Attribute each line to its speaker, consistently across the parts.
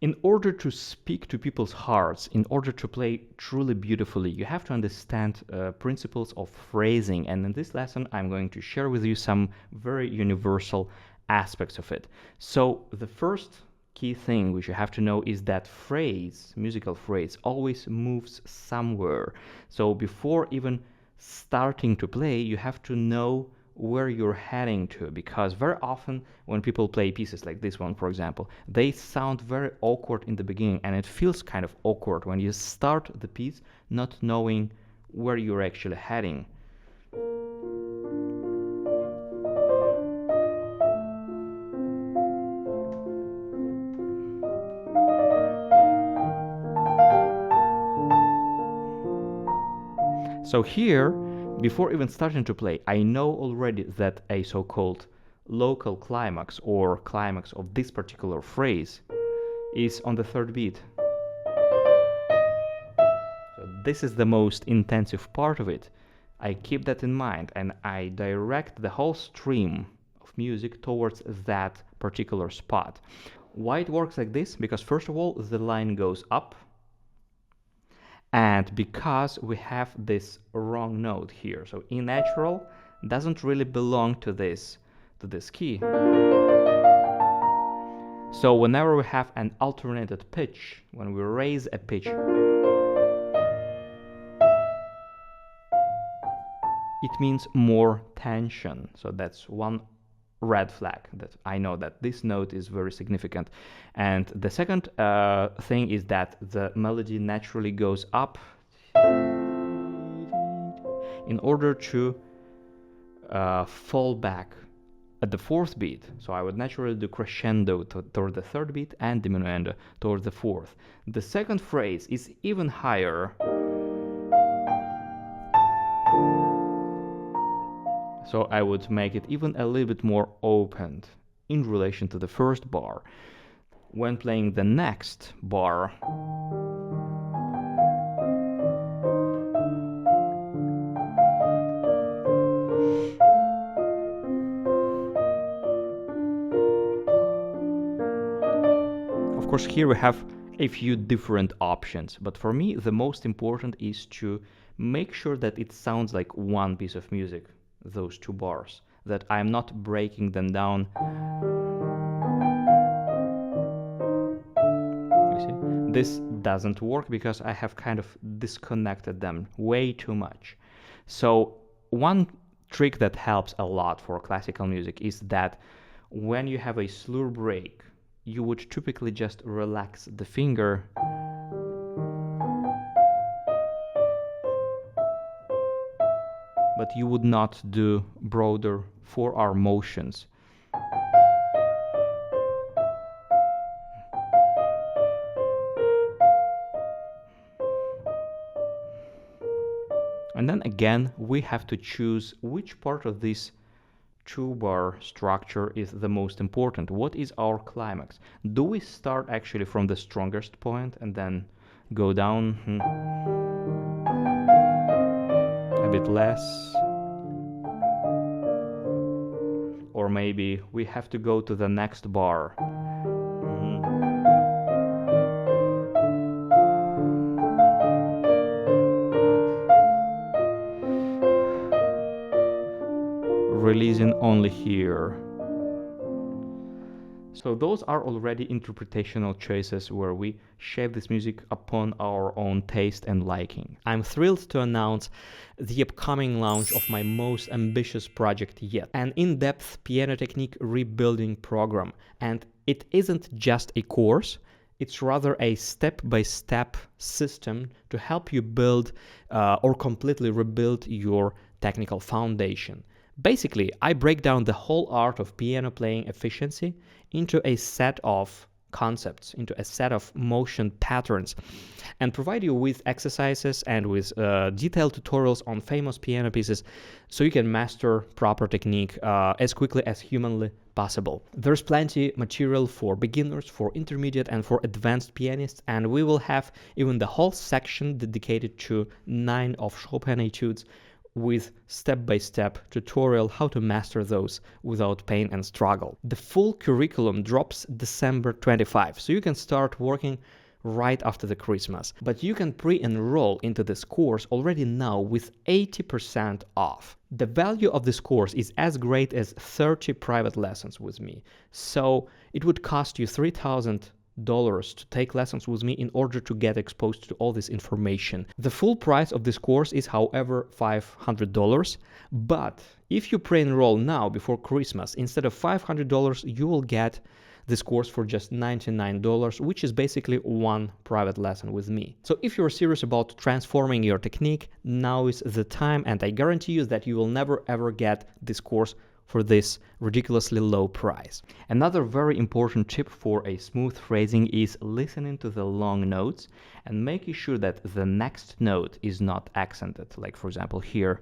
Speaker 1: In order to speak to people's hearts, in order to play truly beautifully, you have to understand principles of phrasing. And in this lesson, I'm going to share with you some very universal aspects of it. So the first key thing which you have to know is that phrase, musical phrase, always moves somewhere. So before even starting to play, you have to know where you're heading to, because very often when people play pieces like this one, for example, they sound very awkward in the beginning, and it feels kind of awkward when you start the piece not knowing where you're actually heading. So here, before even starting to play, I know already that a so-called local climax or climax of this particular phrase is on the third beat. So this is the most intensive part of it. I keep that in mind and I direct the whole stream of music towards that particular spot. Why it works like this? Because first of all, the line goes up, and because we have this wrong note here. So E natural doesn't really belong to this key. So whenever we have an alternated pitch, when we raise a pitch, it means more tension. So that's one red flag that I know that this note is very significant. And the second thing is that the melody naturally goes up in order to fall back at the fourth beat. So I would naturally do crescendo toward the third beat and diminuendo toward the fourth. The second phrase is even higher. So I would make it even a little bit more opened in relation to the first bar. When playing the next bar, of course here we have a few different options, but for me the most important is to make sure that it sounds like one piece of music, those two bars, that I'm not breaking them down. You see, this doesn't work because I have kind of disconnected them way too much. So one trick that helps a lot for classical music is that when you have a slur break, you would typically just relax the finger but you would not do broader 4R motions. And then again, we have to choose which part of this two-bar structure is the most important. What is our climax? Do we start actually from the strongest point and then go down a bit less? Or maybe we have to go to the next bar. Releasing only here. So those are already interpretational choices where we shape this music upon our own taste and liking. I'm thrilled to announce the upcoming launch of my most ambitious project yet, an in-depth piano technique rebuilding program. And it isn't just a course, it's rather a step-by-step system to help you build or completely rebuild your technical foundation. Basically, I break down the whole art of piano playing efficiency into a set of concepts, into a set of motion patterns, and provide you with exercises and with detailed tutorials on famous piano pieces so you can master proper technique as quickly as humanly possible. There's plenty material for beginners, for intermediate, and for advanced pianists, and we will have even the whole section dedicated to 9 of Chopin etudes, with step-by-step tutorial how to master those without pain and struggle. The full curriculum drops December 25, so you can start working right after the Christmas. But you can pre-enroll into this course already now with 80% off. The value of this course is as great as 30 private lessons with me. So it would cost you $3,000 to take lessons with me in order to get exposed to all this information. The full price of this course is, however, $500, but if you pre-enroll now before Christmas, instead of $500, you will get this course for just $99, which is basically one private lesson with me. So if you're serious about transforming your technique, now is the time, and I guarantee you that you will never ever get this course for this ridiculously low price. Another very important tip for a smooth phrasing is listening to the long notes and making sure that the next note is not accented. Like for example here.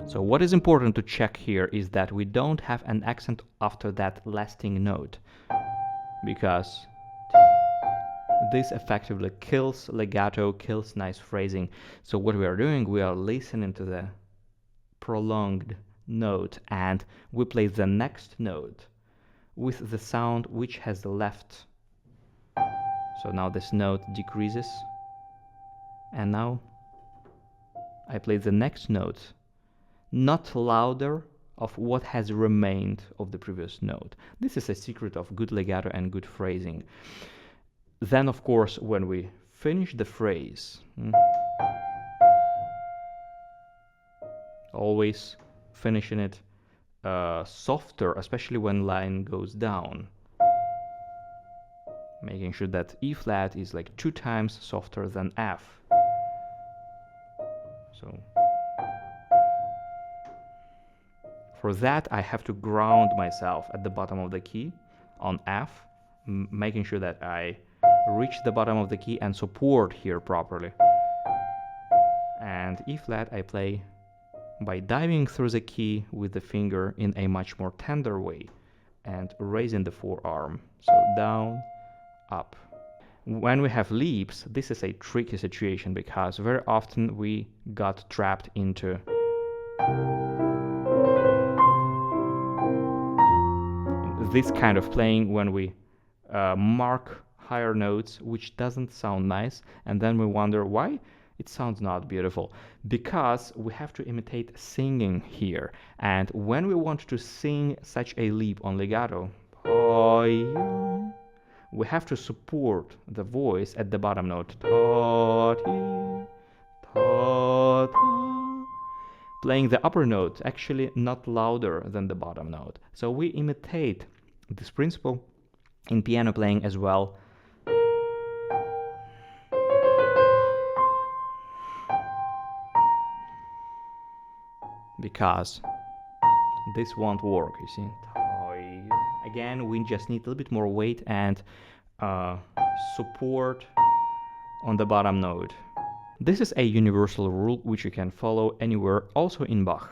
Speaker 1: So what is important to check here is that we don't have an accent after that lasting note, because this effectively kills legato, kills nice phrasing. So what we are doing, we are listening to the prolonged note and we play the next note with the sound which has left. So now this note decreases, and now I play the next note, not louder of what has remained of the previous note. This is a secret of good legato and good phrasing. Then, of course, when we finish the phrase, always finishing it softer, especially when line goes down. Making sure that E flat is like 2 times softer than F. So for that, I have to ground myself at the bottom of the key on F, making sure that I reach the bottom of the key and support here properly. And E flat I play by diving through the key with the finger in a much more tender way and raising the forearm. So down, up. When we have leaps, this is a tricky situation because very often we got trapped into this kind of playing when we mark higher notes, which doesn't sound nice, and then we wonder why it sounds not beautiful. Because we have to imitate singing here, and when we want to sing such a leap on legato, we have to support the voice at the bottom note, playing the upper note actually not louder than the bottom note. So we imitate this principle in piano playing as well. Because this won't work, you see. Again, we just need a little bit more weight and support on the bottom note. This is a universal rule which you can follow anywhere, also in Bach.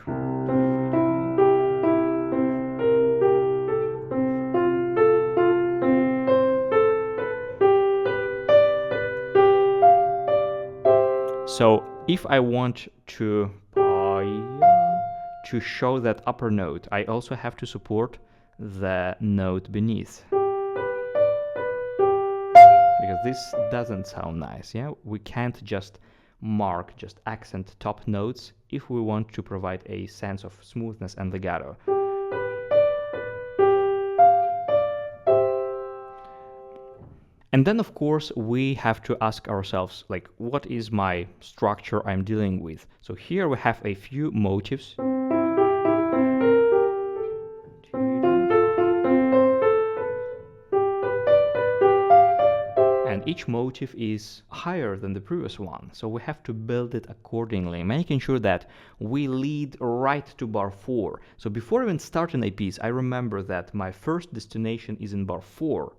Speaker 1: So if I want to show that upper note, I also have to support the note beneath. Because this doesn't sound nice, yeah? We can't just mark, just accent top notes if we want to provide a sense of smoothness and legato. And then, of course, we have to ask ourselves, like, what is my structure I'm dealing with? So here we have a few motifs. And each motif is higher than the previous one, so we have to build it accordingly, making sure that we lead right to bar 4. So before even starting a piece, I remember that my first destination is in bar 4.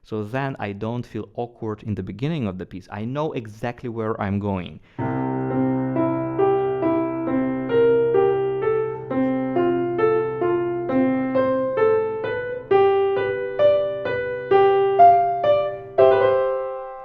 Speaker 1: So then I don't feel awkward in the beginning of the piece. I know exactly where I'm going.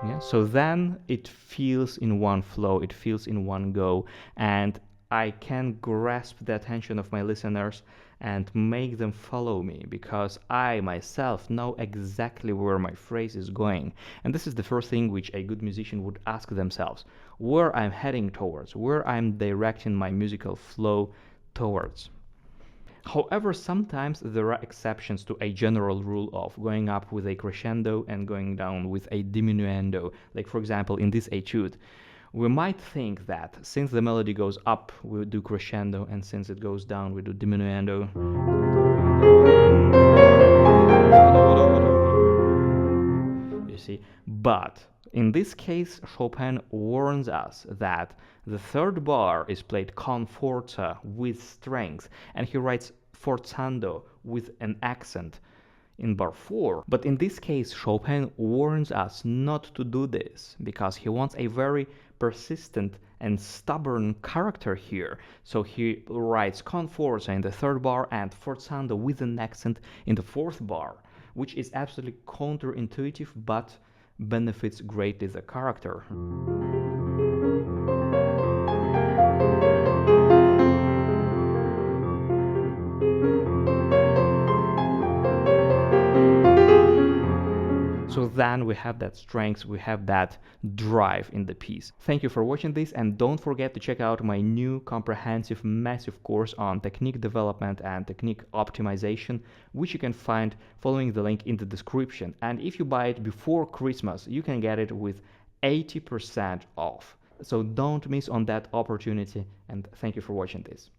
Speaker 1: Yeah, So then it feels in one flow, it feels in one go, and I can grasp the attention of my listeners and make them follow me because I myself know exactly where my phrase is going. And this is the first thing which a good musician would ask themselves, where I'm heading towards, where I'm directing my musical flow towards. However, sometimes there are exceptions to a general rule of going up with a crescendo and going down with a diminuendo. Like, for example, in this etude, we might think that since the melody goes up, we do crescendo, and since it goes down, we do diminuendo. You see, but in this case, Chopin warns us that the third bar is played con forte with strength, and he writes forzando with an accent in bar 4. But in this case, Chopin warns us not to do this because he wants a very persistent and stubborn character here. So he writes con forte in the third bar and forzando with an accent in the fourth bar, which is absolutely counterintuitive but benefits greatly the character. So then we have that strength, we have that drive in the piece. Thank you for watching this, and don't forget to check out my new comprehensive massive course on technique development and technique optimization, which you can find following the link in the description. And if you buy it before Christmas, you can get it with 80% off. So don't miss on that opportunity, and thank you for watching this.